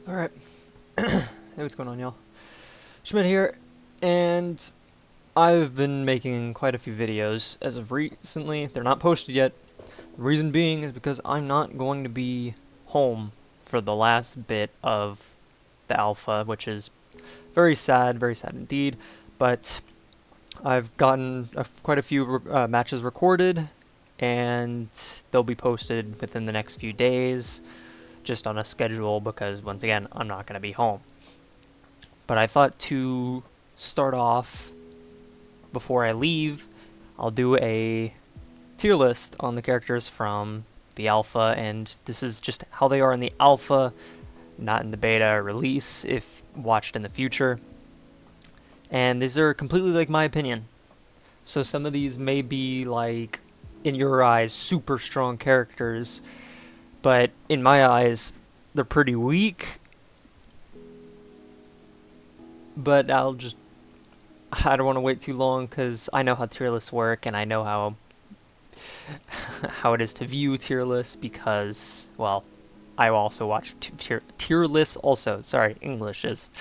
Alright. Hey, what's going on, y'all? Schmidt here, and I've been making quite a few videos as of recently. They're not posted yet. The reason being is because I'm not going to be home for the last bit of the alpha, which is very sad indeed. But I've gotten quite a few matches recorded, and they'll be posted within the next few days, just on a schedule, because once again, I'm not going to be home. But I thought to start off, before I leave, I'll do a tier list on the characters from the alpha, and this is just how they are in the alpha, not in the beta release, if watched in the future. And these are completely like my opinion. So some of these may be like, in your eyes, super strong characters, but in my eyes, they're pretty weak. But I don't want to wait too long, because I know how tier lists work, and I know how it is to view tier lists, because, well, I also watch tier lists also. Sorry, English is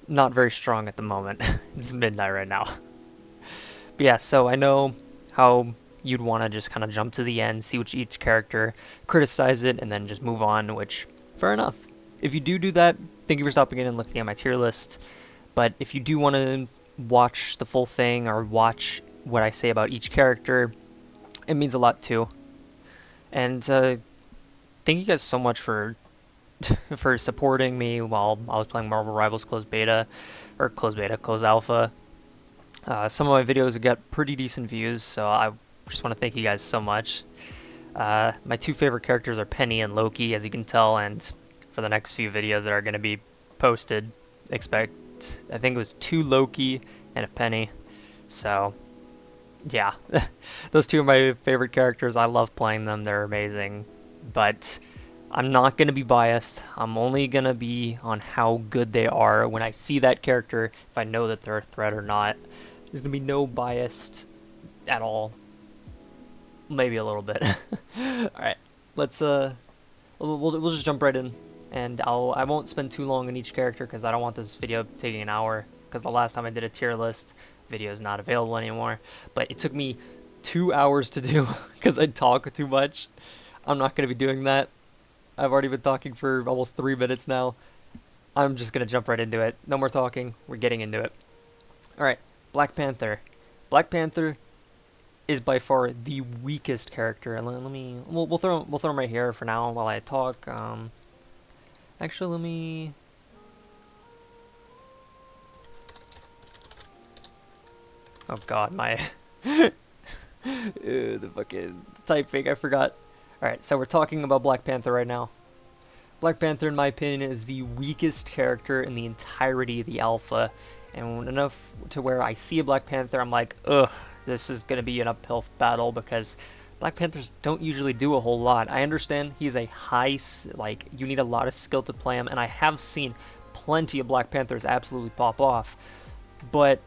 not very strong at the moment. It's midnight right now. But yeah, so I know how you'd want to just kind of jump to the end, see which each character, criticize it, and then just move on, which, fair enough. If you do that, thank you for stopping in and looking at my tier list. But if you do want to watch the full thing, or watch what I say about each character, it means a lot too. And thank you guys so much for supporting me while I was playing Marvel Rivals closed alpha. Some of my videos got pretty decent views, so I just want to thank you guys so much. My two favorite characters are Peni and Loki, as you can tell, and for the next few videos that are going to be posted, expect, I think it was 2 Loki and a Peni. So, yeah. Those two are my favorite characters. I love playing them. They're amazing. But I'm not going to be biased. I'm only going to be on how good they are when I see that character, if I know that they're a threat or not. There's going to be no bias at all. Maybe a little bit. Alright, let's we'll just jump right in. And I won't spend too long on each character, because I don't want this video taking an hour, because the last time I did a tier list, video is not available anymore. But it took me 2 hours to do, because I talk too much. I'm not going to be doing that. I've already been talking for almost 3 minutes now. I'm just going to jump right into it. No more talking. We're getting into it. Alright, Black Panther. Black Panther is by far the weakest character. We'll throw him right here for now while I talk. Actually, let me... Oh god, my... the fucking typing, I forgot. Alright, so we're talking about Black Panther right now. Black Panther, in my opinion, is the weakest character in the entirety of the alpha. And enough to where I see a Black Panther, I'm like, ugh, this is going to be an uphill battle, because Black Panthers don't usually do a whole lot. I understand he's a you need a lot of skill to play him, and I have seen plenty of Black Panthers absolutely pop off. But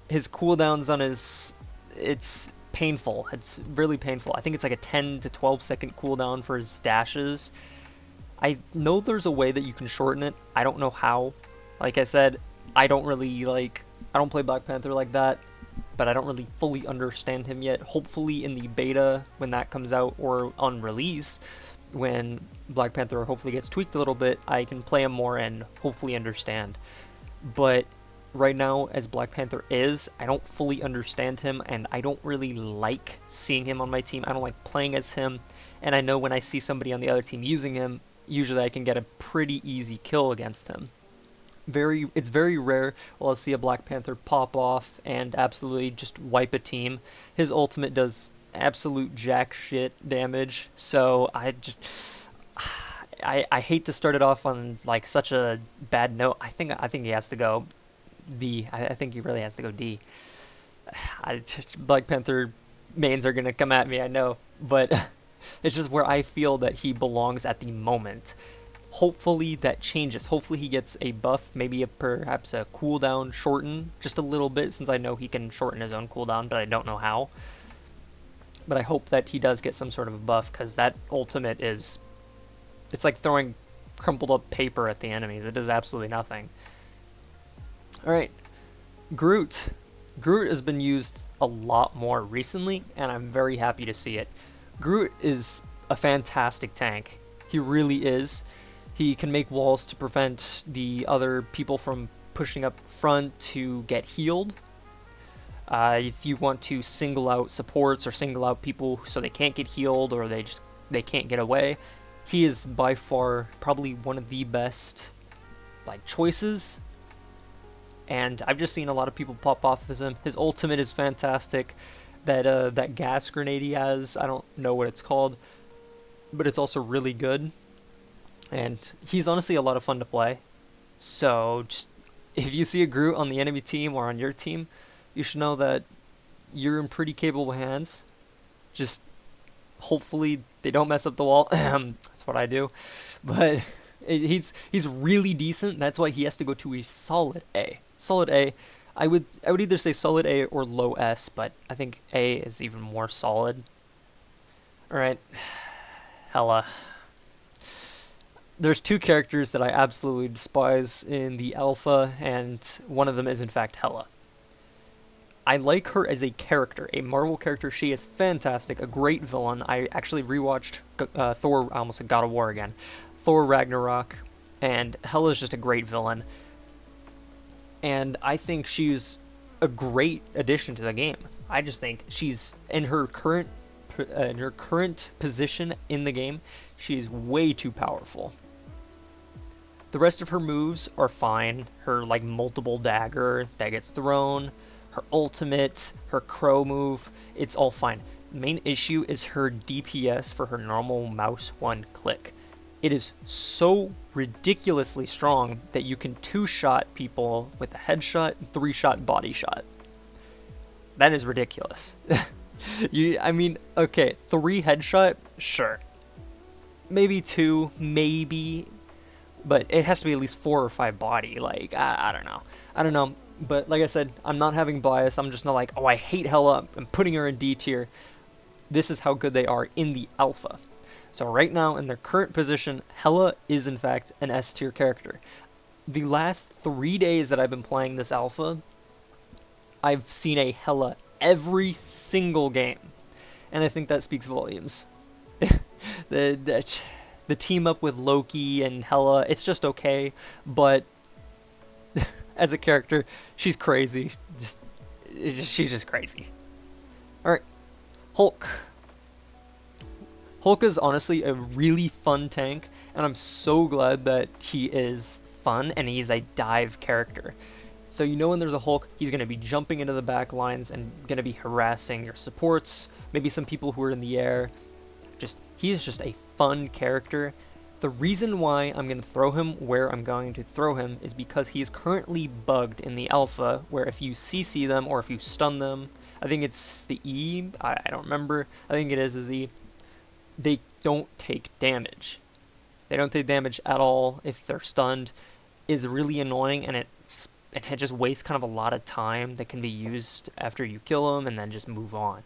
his cooldowns on it's painful. It's really painful. I think it's like a 10 to 12 second cooldown for his dashes. I know there's a way that you can shorten it. I don't know how. Like I said, I don't play Black Panther like that, but I don't really fully understand him yet. Hopefully in the beta, when that comes out, or on release, when Black Panther hopefully gets tweaked a little bit, I can play him more and hopefully understand. But right now, as Black Panther is, I don't fully understand him, and I don't really like seeing him on my team. I don't like playing as him, and I know when I see somebody on the other team using him, usually I can get a pretty easy kill against him. It's very rare I'll see a Black Panther pop off and absolutely just wipe a team. His ultimate does absolute jack shit damage, so I hate to start it off on like such a bad note. I think he has to go D. I think he really has to go D. Black Panther mains are gonna come at me, I know, but it's just where I feel that he belongs at the moment. Hopefully that changes. Hopefully he gets a buff, maybe perhaps a cooldown shorten just a little bit, since I know he can shorten his own cooldown, but I don't know how. But I hope that he does get some sort of a buff, because that ultimate it's like throwing crumpled up paper at the enemies. It does absolutely nothing. Alright, Groot. Groot has been used a lot more recently, and I'm very happy to see it. Groot is a fantastic tank. He really is. He can make walls to prevent the other people from pushing up front to get healed. If you want to single out supports or single out people so they can't get healed or they can't get away, he is by far probably one of the best choices. And I've just seen a lot of people pop off as him. His ultimate is fantastic. That gas grenade he has, I don't know what it's called, but it's also really good. And he's honestly a lot of fun to play. So just if you see a Groot on the enemy team or on your team, you should know that you're in pretty capable hands. Just hopefully they don't mess up the wall. That's what I do. But he's really decent. That's why he has to go to a solid A. Solid A. I would either say solid A or low S, but I think A is even more solid. Alright. Hela. There's two characters that I absolutely despise in the alpha, and one of them is in fact Hela. I like her as a character, a Marvel character. She is fantastic, a great villain. I actually rewatched Thor, I almost said God of War again, Thor Ragnarok, and Hela's just a great villain. And I think she's a great addition to the game. I just think she's in her current position in the game, she's way too powerful. The rest of her moves are fine. Her multiple dagger that gets thrown, her ultimate, her crow move, it's all fine. The main issue is her DPS for her normal mouse one click. It is so ridiculously strong that you can 2-shot people with a headshot and 3-shot body shot. That is ridiculous. Okay, 3 headshot, sure. Maybe 2, maybe, but it has to be at least 4 or 5 body. I don't know. But like I said, I'm not having bias. I'm just not oh, I hate Hela, I'm putting her in D tier. This is how good they are in the alpha. So right now, in their current position, Hela is in fact an S tier character. The last 3 days that I've been playing this alpha, I've seen a Hela every single game. And I think that speaks volumes. The team up with Loki and Hela, it's just okay, but as a character, she's crazy. She's just crazy. Alright, Hulk. Hulk is honestly a really fun tank, and I'm so glad that he is fun and he's a dive character. So when there's a Hulk, he's going to be jumping into the back lines and going to be harassing your supports, maybe some people who are in the air. He's just a fun character. The reason why I'm going to throw him where I'm going to throw him is because he is currently bugged in the alpha, where if you CC them or if you stun them, I think it's the E, I don't remember, I think it is E, they don't take damage. They don't take damage at all if they're stunned. It's really annoying, and it just wastes kind of a lot of time that can be used after you kill them and then just move on.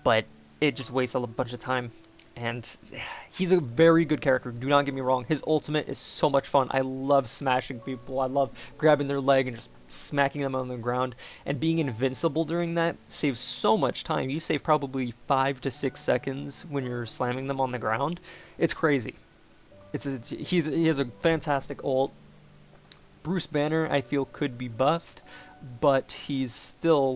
But it just wastes a bunch of time. And he's a very good character, do not get me wrong. His ultimate is so much fun. I love smashing people. I love grabbing their leg and just smacking them on the ground. And being invincible during that saves so much time. You save probably 5 to 6 seconds when you're slamming them on the ground. It's crazy. He has a fantastic ult. Bruce Banner, I feel, could be buffed, but he's still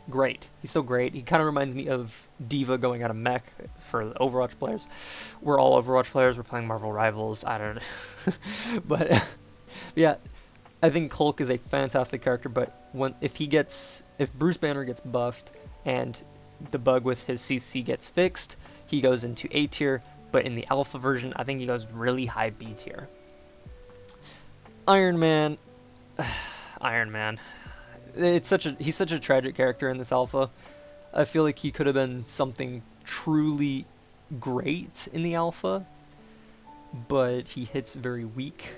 great. He's still great. He kind of reminds me of Diva going out of mech for the Overwatch players. We're all Overwatch players. We're playing Marvel Rivals. I don't know. But yeah, I think Hulk is a fantastic character. But if Bruce Banner gets buffed and the bug with his CC gets fixed, he goes into A tier. But in the alpha version, I think he goes really high B tier. Iron Man. Iron Man. He's such a tragic character in this alpha. I feel like he could have been something truly great in the alpha, but he hits very weak,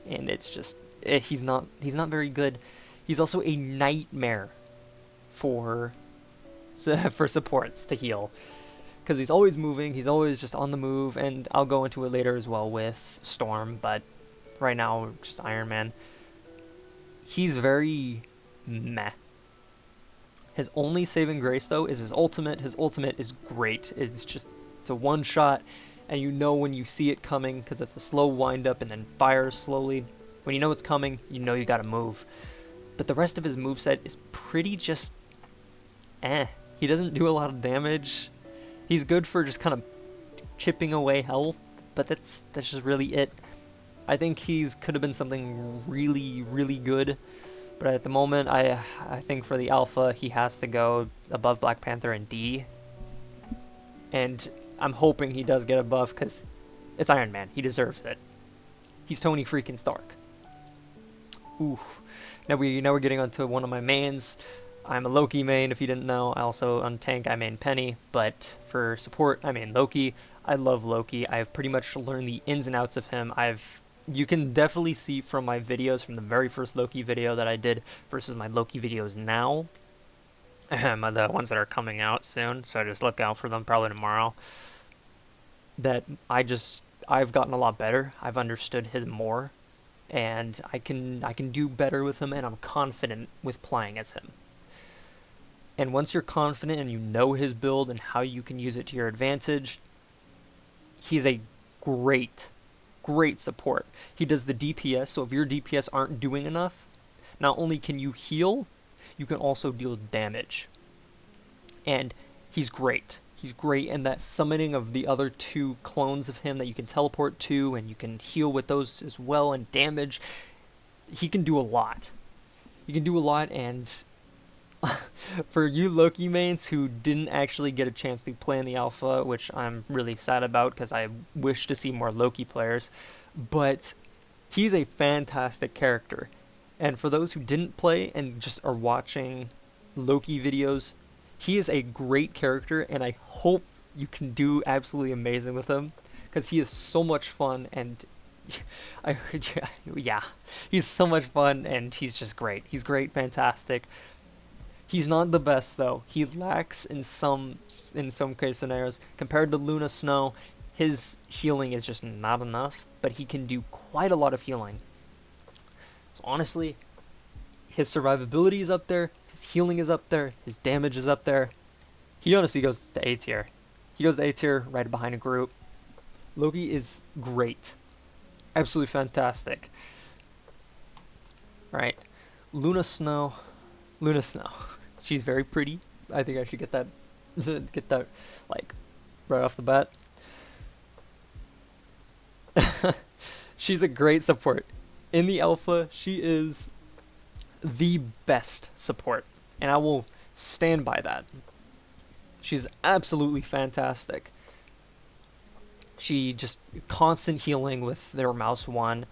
and it's just he's not very good. He's also a nightmare for supports to heal, because he's always moving, he's always just on the move, and I'll go into it later as well with Storm, but right now, just Iron Man. He's very meh. His only saving grace, though, is his ultimate. His ultimate is great. It's a one-shot, and you know when you see it coming, because it's a slow wind-up and then fires slowly. When you know it's coming, you know you gotta move. But the rest of his moveset is pretty just eh. He doesn't do a lot of damage. He's good for just kind of chipping away health, but that's just really it. I think he's could have been something really, really good, but at the moment, I think for the alpha, he has to go above Black Panther and D. And I'm hoping he does get a buff, because it's Iron Man. He deserves it. He's Tony freaking Stark. Ooh. Now we're getting onto one of my mains. I'm a Loki main, if you didn't know. I also, on tank, I main Peni, but for support, I main Loki. I love Loki. I've pretty much learned the ins and outs of him. You can definitely see from my videos, from the very first Loki video that I did versus my Loki videos now, the ones that are coming out soon, so just look out for them probably tomorrow, that I've gotten a lot better. I've understood him more, and I can do better with him, and I'm confident with playing as him. And once you're confident and you know his build and how you can use it to your advantage, he's a great support. He does the DPS, so if your DPS aren't doing enough, not only can you heal, you can also deal damage. And he's great. He's great, and that summoning of the other two clones of him that you can teleport to, and you can heal with those as well, and damage, he can do a lot. He can do a lot, and for you Loki mains who didn't actually get a chance to play in the alpha, which I'm really sad about because I wish to see more Loki players, but he's a fantastic character. And for those who didn't play and just are watching Loki videos, he is a great character, and I hope you can do absolutely amazing with him, because he is so much fun, and yeah, he's so much fun, and he's just great. He's great, fantastic. He's not the best, though. He lacks in some case scenarios. Compared to Luna Snow, his healing is just not enough, but he can do quite a lot of healing. So honestly, his survivability is up there, his healing is up there, his damage is up there. He honestly goes to A tier. He goes to A tier right behind Groot. Loki is great. Absolutely fantastic. Right. Luna Snow. She's very pretty. I think I should get that like right off the bat. She's a great support. In the alpha, she is the best support, and I will stand by that. She's absolutely fantastic. She just constant healing with their mouse 1.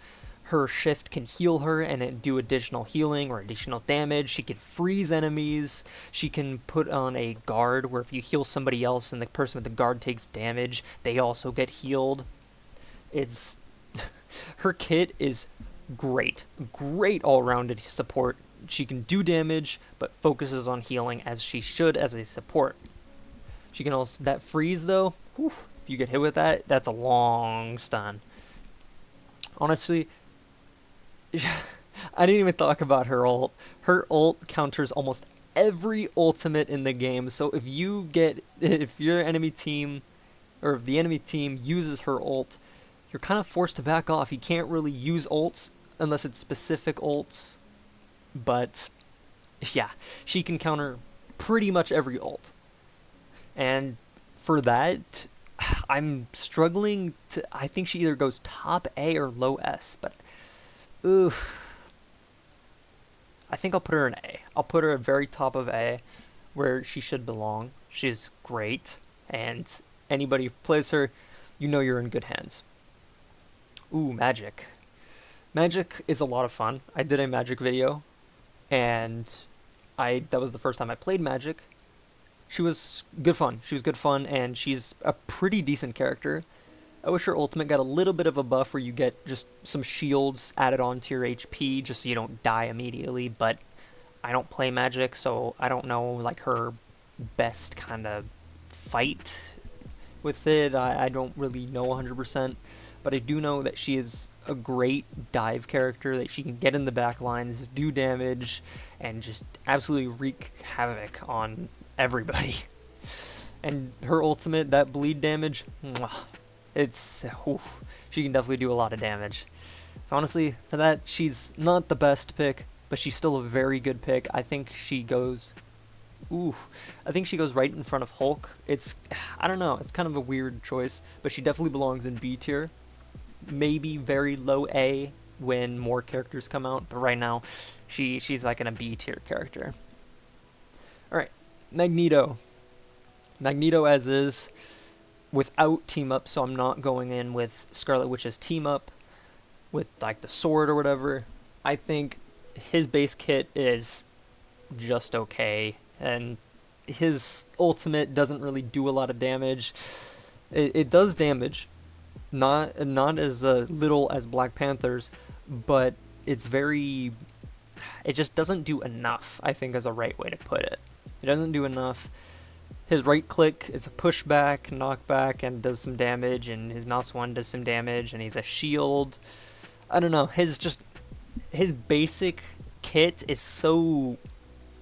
Her shift can heal her and it do additional healing or additional damage. She can freeze enemies. She can put on a guard where if you heal somebody else and the person with the guard takes damage, they also get healed. Her kit is great all-rounded support. She can do damage but focuses on healing as she should as a support. She can also, that freeze though, whew, if you get hit with that, that's a long stun. Honestly, I didn't even talk about her ult. Her ult counters almost every ultimate in the game. So if your enemy team, or if the enemy team uses her ult, you're kind of forced to back off. You can't really use ults unless it's specific ults. But yeah, she can counter pretty much every ult. And for that, I'm struggling to. I think she either goes top A or low S, but I think I'll put her in A. I'll put her at very top of A, where she should belong. She's great, and anybody who plays her, you know you're in good hands. Ooh, Magik. Magik is a lot of fun. I did a Magik video, and that was the first time I played Magik. She was good fun. She was good fun, and she's a pretty decent character. I wish her ultimate got a little bit of a buff where you get just some shields added onto your HP just so you don't die immediately, but I don't play Magik, so I don't know like her best kind of fight with it. I don't really know 100%, but I do know that she is a great dive character, that she can get in the back lines, do damage, and just absolutely wreak havoc on everybody. And her ultimate, that bleed damage, it's, oof, she can definitely do a lot of damage. So honestly, for that, she's not the best pick, but she's still a very good pick. I think she goes, I think she goes right in front of Hulk. I don't know, it's kind of a weird choice, but she definitely belongs in B tier. Maybe very low A when more characters come out, but right now, she's like in a B tier character. Alright, Magneto. Magneto as is, without team up, so I'm not going in with Scarlet Witch's team up, with like the sword or whatever. I think his base kit is just okay, and his ultimate doesn't really do a lot of damage. It does damage, not as little as Black Panther's, but it just doesn't do enough, I think is a right way to put it. It doesn't do enough. His right click is a pushback, knockback, and does some damage, and his mouse one does some damage, and he's a shield. I don't know, his basic kit is so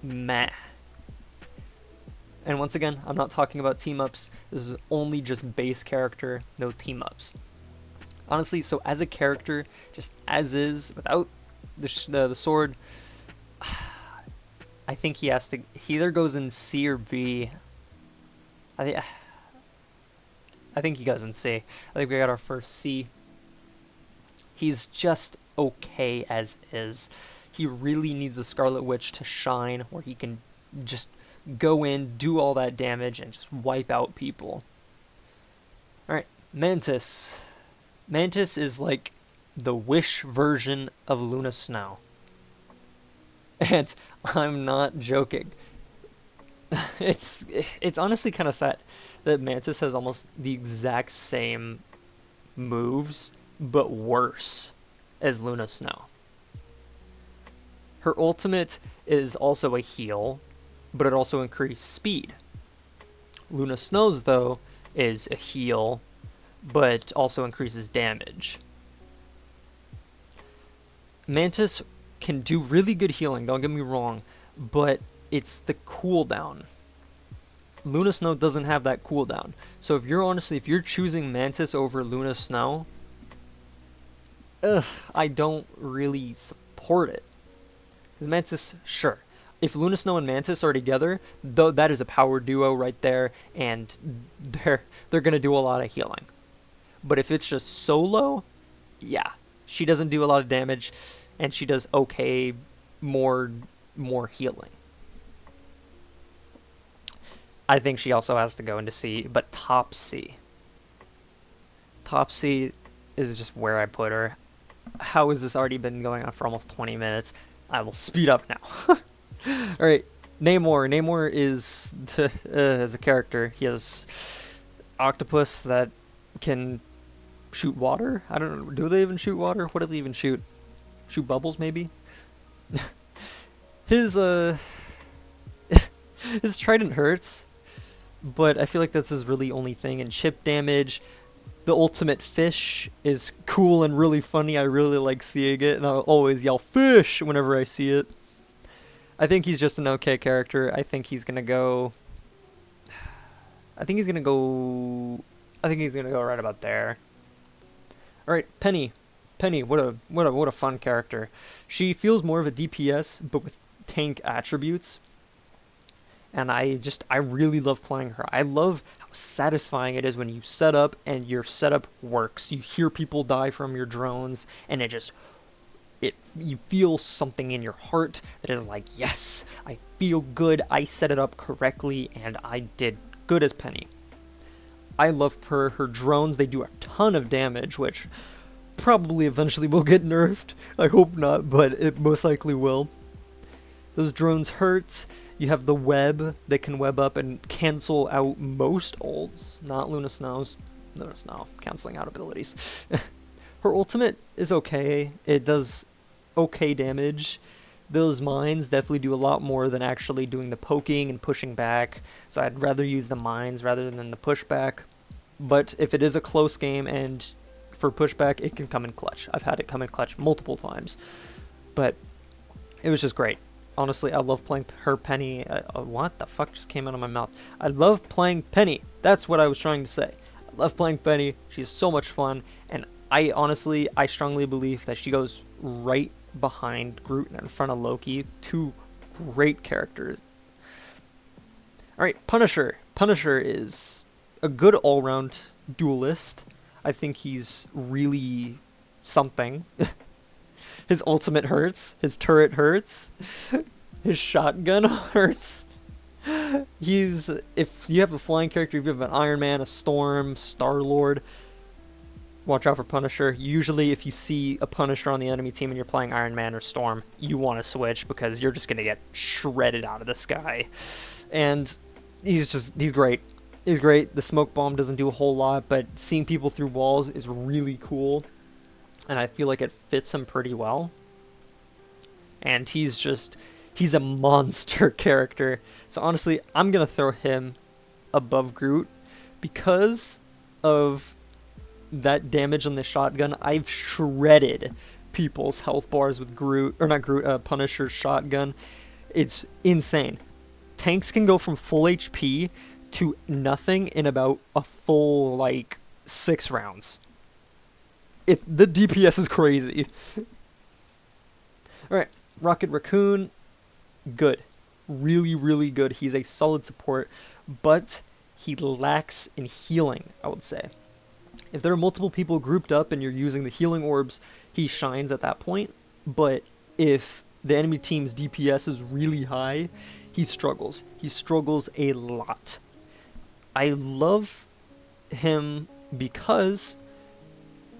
meh. And once again, I'm not talking about team-ups. This is only just base character, no team-ups. Honestly, so as a character, just as is, without the sword, I think he either goes in C or B. I think he goes in C. I think we got our first C. He's just okay as is. He really needs a Scarlet Witch to shine, where he can just go in, do all that damage, and just wipe out people. Alright, Mantis. Mantis is like the Wish version of Luna Snow. And I'm not joking. It's honestly kind of sad that Mantis has almost the exact same moves, but worse, as Luna Snow. Her ultimate is also a heal, but it also increases speed. Luna Snow's, though, is a heal, but also increases damage. Mantis can do really good healing, don't get me wrong, but it's the cooldown. Luna Snow doesn't have that cooldown. So if you're choosing Mantis over Luna Snow, I don't really support it. Because Mantis, sure. If Luna Snow and Mantis are together, though, that is a power duo right there, and they're gonna do a lot of healing. But if it's just solo, yeah, she doesn't do a lot of damage, and she does okay, more healing. I think she also has to go into C, but top C. Top C is just where I put her. How has this already been going on for almost 20 minutes? I will speed up now. Alright, Namor. Namor is, as a character, he has octopus that can shoot water? I don't know, do they even shoot water? What do they even shoot? Shoot bubbles, maybe? His trident hurts, but I feel like that's his really only thing. And chip damage, the ultimate fish is cool and really funny. I really like seeing it, and I'll always yell fish whenever I see it. I think he's just an okay character. I think he's gonna go right about there. Alright, Penny. Penny, what a fun character. She feels more of a DPS, but with tank attributes. And I really love playing her. I love how satisfying it is when you set up and your setup works. You hear people die from your drones, and you feel something in your heart that is like, yes, I feel good, I set it up correctly, and I did good as Penny. I love her drones. They do a ton of damage, which probably eventually will get nerfed. I hope not, but it most likely will. Those drones hurt. You have the web that can web up and cancel out most ults, not Luna Snow's. Luna Snow, canceling out abilities. Her ultimate is okay. It does okay damage. Those mines definitely do a lot more than actually doing the poking and pushing back, so I'd rather use the mines rather than the pushback. But if it is a close game and for pushback, it can come in clutch. I've had it come in clutch multiple times. But it was just great. Honestly, I love playing her Penny. What the fuck just came out of my mouth? I love playing Penny. That's what I was trying to say. I love playing Penny. She's so much fun. And I strongly believe that she goes right behind Groot and in front of Loki. Two great characters. Alright, Punisher. Punisher is a good all-round duelist. I think he's really something. His ultimate hurts. His turret hurts. His shotgun hurts. If you have a flying character, if you have an Iron Man, a Storm, StarLord, watch out for Punisher. Usually if you see a Punisher on the enemy team and you're playing Iron Man or Storm, you want to switch because you're just going to get shredded out of the sky. And he's great. He's great. The smoke bomb doesn't do a whole lot, but seeing people through walls is really cool. And I feel like it fits him pretty well. And he's a monster character. So honestly, I'm going to throw him above Groot because of that damage on the shotgun. I've shredded people's health bars with Punisher's shotgun. It's insane. Tanks can go from full HP to nothing in about a full, 6 rounds. The DPS is crazy. Alright, Rocket Raccoon, good. Really, really good. He's a solid support, but he lacks in healing, I would say. If there are multiple people grouped up and you're using the healing orbs, he shines at that point. But if the enemy team's DPS is really high, he struggles. He struggles a lot. I love him because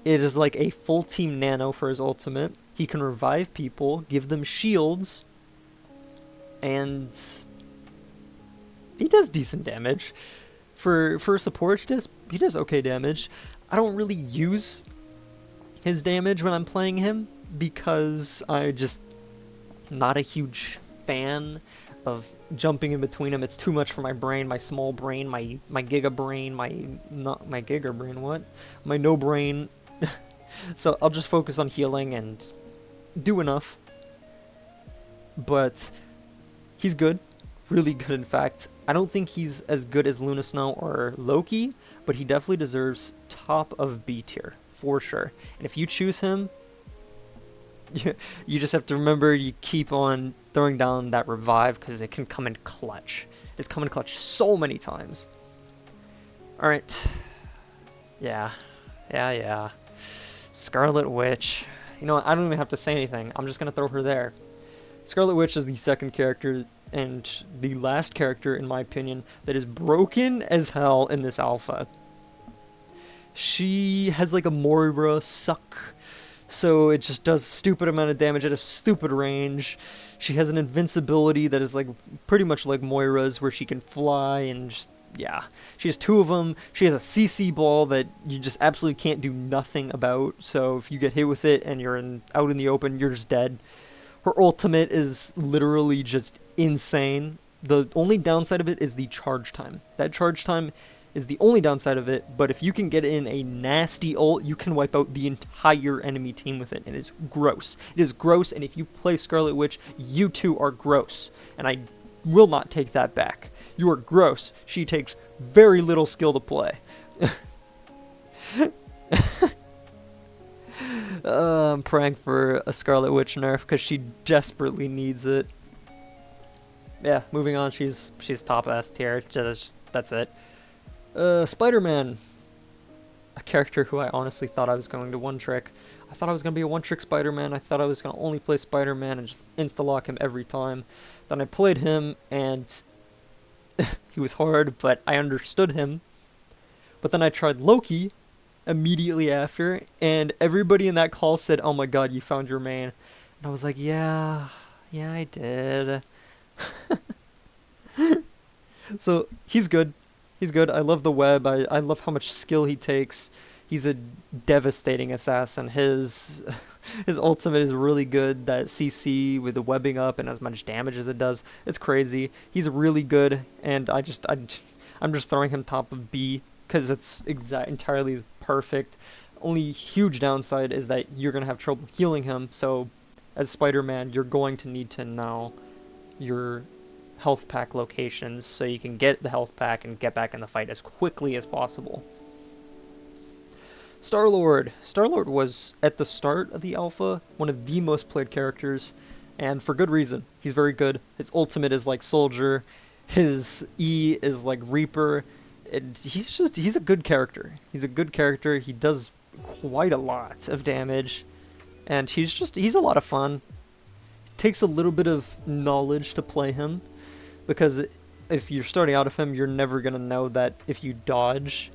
it is like a full team nano for his ultimate. He can revive people, give them shields, and he does decent damage. For support, he does okay damage. I don't really use his damage when I'm playing him because I just not a huge fan of jumping in between them. It's too much for my brain, my small brain, my giga brain, my no brain. So I'll just focus on healing and do enough. But he's good. Really good, in fact. I don't think he's as good as Luna Snow or Loki, but he definitely deserves top of B tier, for sure. And if you choose him, you just have to remember you keep on throwing down that revive because it can come in clutch. It's come in clutch so many times. Alright. Yeah. Scarlet Witch. You know what? I don't even have to say anything. I'm just going to throw her there. Scarlet Witch is the second character and the last character, in my opinion, that is broken as hell in this alpha. She has like a Moira suck, so it just does stupid amount of damage at a stupid range. She has an invincibility that is like pretty much like Moira's, where she can fly and just, yeah. She has 2 of them. She has a CC ball that you just absolutely can't do nothing about, so if you get hit with it and you're out in the open, you're just dead. Her ultimate is literally just insane. The only downside of it is the charge time. That charge time is the only downside of it, but if you can get in a nasty ult, you can wipe out the entire enemy team with it, and it's gross. It is gross, and if you play Scarlet Witch, you too are gross, and I will not take that back. You are gross. She takes very little skill to play. I'm praying for a Scarlet Witch nerf because she desperately needs it. Yeah, moving on. She's top S tier. That's it. SpiderMan, a character who I honestly thought I was going to one-trick. I thought I was going to be a one-trick Spider-Man. I thought I was going to only play Spider-Man and just insta-lock him every time. Then I played him, and he was hard, but I understood him. But then I tried Loki immediately after, and everybody in that call said, "Oh my god, you found your main." And I was like, yeah, I did. So, he's good. He's good. I love the web. I love how much skill he takes. He's a devastating assassin. His ultimate is really good. That CC with the webbing up and as much damage as it does. It's crazy. He's really good, and I'm just throwing him top of B. because it's entirely perfect. Only huge downside is that you're going to have trouble healing him, so as Spider-Man, you're going to need to know your health pack locations so you can get the health pack and get back in the fight as quickly as possible. StarLord. StarLord was, at the start of the alpha, one of the most played characters, and for good reason. He's very good. His ultimate is like Soldier, his E is like Reaper. He's a good character. He's a good character. He does quite a lot of damage, and he's a lot of fun. It takes a little bit of knowledge to play him, because if you're starting out of him, you're never gonna know that if you dodge,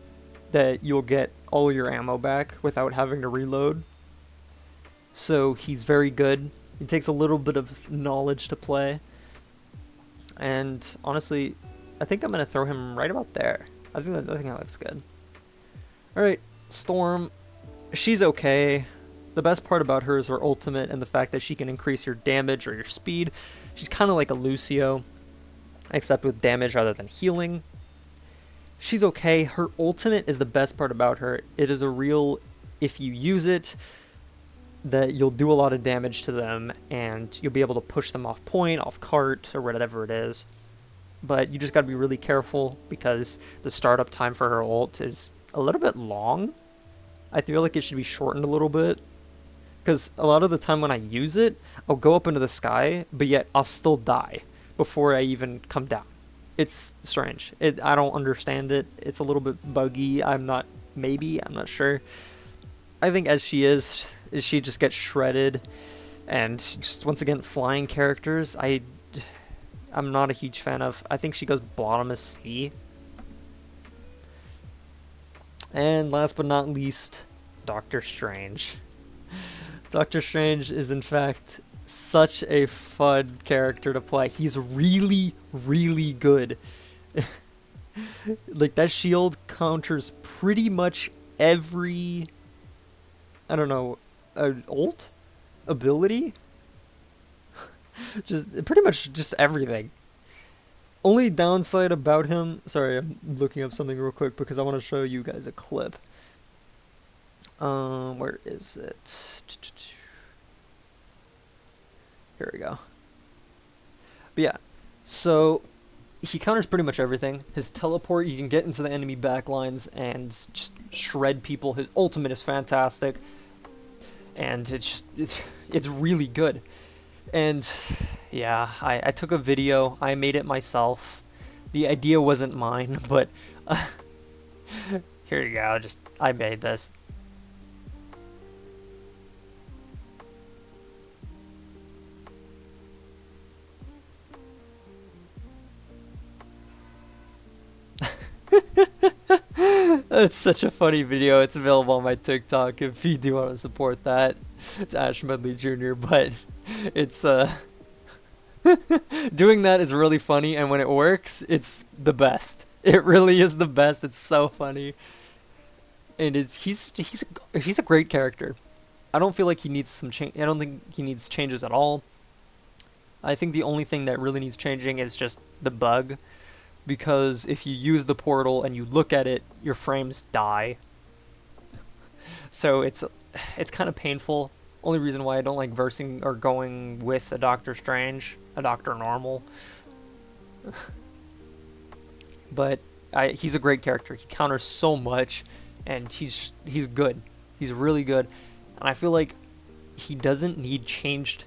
that you'll get all your ammo back without having to reload. So he's very good. It takes a little bit of knowledge to play, and honestly, I think I'm gonna throw him right about there. I think that looks good. All right, Storm. She's okay. The best part about her is her ultimate and the fact that she can increase your damage or your speed. She's kind of like a Lucio, except with damage rather than healing. She's okay. Her ultimate is the best part about her. It is a real, if you use it, that you'll do a lot of damage to them and you'll be able to push them off point, off cart, or whatever it is. But you just got to be really careful because the startup time for her ult is a little bit long. I feel like it should be shortened a little bit, because a lot of the time when I use it, I'll go up into the sky, but yet I'll still die before I even come down. It's strange. I don't understand it. It's a little bit buggy. I'm not sure. I think as she just gets shredded, and just once again, flying characters, I'm not a huge fan of. I think she goes bottom of C. And last but not least, Doctor Strange. Doctor Strange is in fact such a fun character to play. He's really, really good. Like, that shield counters pretty much every, I don't know, ult? Ability? Just pretty much just everything. Only downside about him, sorry, I'm looking up something real quick because I want to show you guys a clip. Where is it? Here we go. But yeah, so he counters pretty much everything. His teleport, you can get into the enemy backlines and just shred people. His ultimate is fantastic, and it's really good. And yeah, I took a video. I made it myself. The idea wasn't mine, but here you go. I made this. It's such a funny video. It's available on my TikTok if you do want to support that. It's Ash Medley Jr., but it's doing that is really funny, and when it works, it's the best. It really is the best. It's so funny, and he's a great character. I don't feel like he needs some change. I don't think he needs changes at all. I think the only thing that really needs changing is just the bug, because if you use the portal and you look at it, your frames die. So it's kind of painful. Only reason why I don't like versing or going with a Doctor Strange, a Doctor Normal. But he's a great character. He counters so much, and he's good. He's really good, and I feel like he doesn't need changed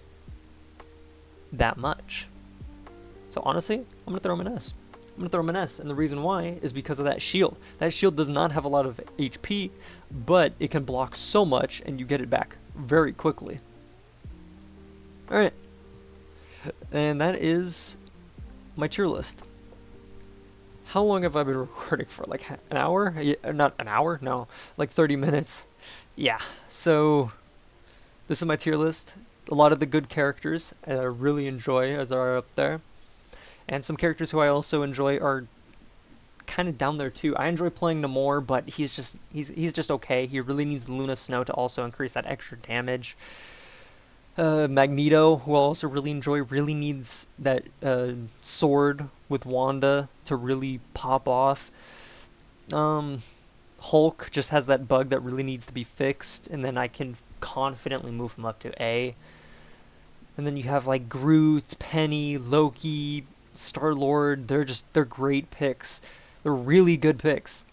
that much. So honestly, I'm gonna throw him an S. And the reason why is because of that shield. That shield does not have a lot of HP, but it can block so much, and you get it back very quickly. Alright. And that is my tier list. How long have I been recording for? Like an hour? Yeah, not an hour? No. Like 30 minutes. Yeah. So, this is my tier list. A lot of the good characters I really enjoy as are up there. And some characters who I also enjoy are kind of down there too. I enjoy playing Namor, but he's just okay. He really needs Luna Snow to also increase that extra damage. Magneto, who I also really enjoy, really needs that sword with Wanda to really pop off. Hulk just has that bug that really needs to be fixed, and then I can confidently move him up to A. And then you have like Groot, Penny, Loki, StarLord. They're great picks. They're really good picks.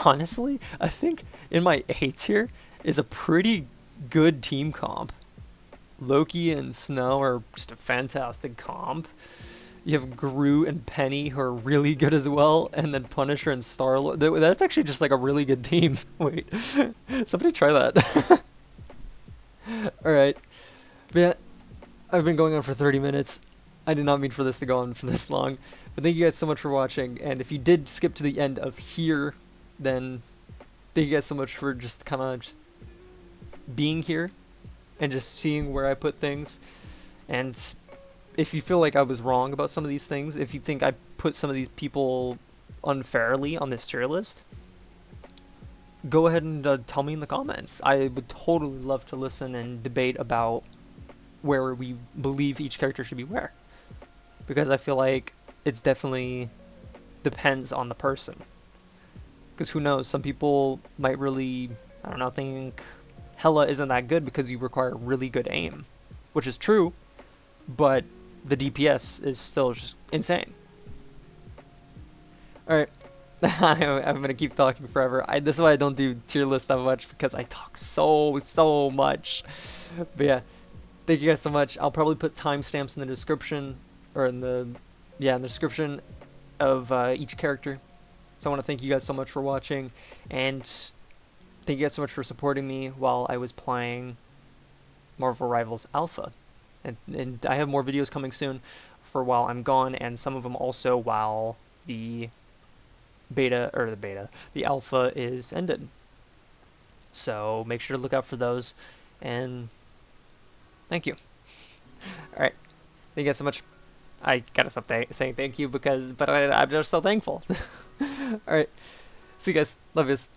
Honestly, I think in my A tier is a pretty good team comp. Loki and Snow are just a fantastic comp. You have Groot and Penny who are really good as well, and then Punisher and Star-Lord. That's actually just like a really good team. Wait, somebody try that. Alright. But yeah, I've been going on for 30 minutes. I did not mean for this to go on for this long. But thank you guys so much for watching. And if you did skip to the end of here, then thank you guys so much for just kind of just being here and just seeing where I put things. And if you feel like I was wrong about some of these things, if you think I put some of these people unfairly on this tier list, go ahead and tell me in the comments. I would totally love to listen and debate about where we believe each character should be where. Because I feel like it's definitely depends on the person. Because who knows, some people might really, I don't know, think Hela isn't that good because you require really good aim. Which is true, but the DPS is still just insane. Alright. I'm gonna keep talking forever. This is why I don't do tier list that much, because I talk so much. But yeah, thank you guys so much. I'll probably put timestamps in the description, or in the description of each character. So I want to thank you guys so much for watching, and thank you guys so much for supporting me while I was playing Marvel Rivals Alpha. And I have more videos coming soon for while I'm gone, and some of them also while the alpha is ended. So make sure to look out for those, and thank you. Alright, thank you guys so much. I gotta stop saying thank you, but I'm just so thankful. Alright, see you guys. Love yous.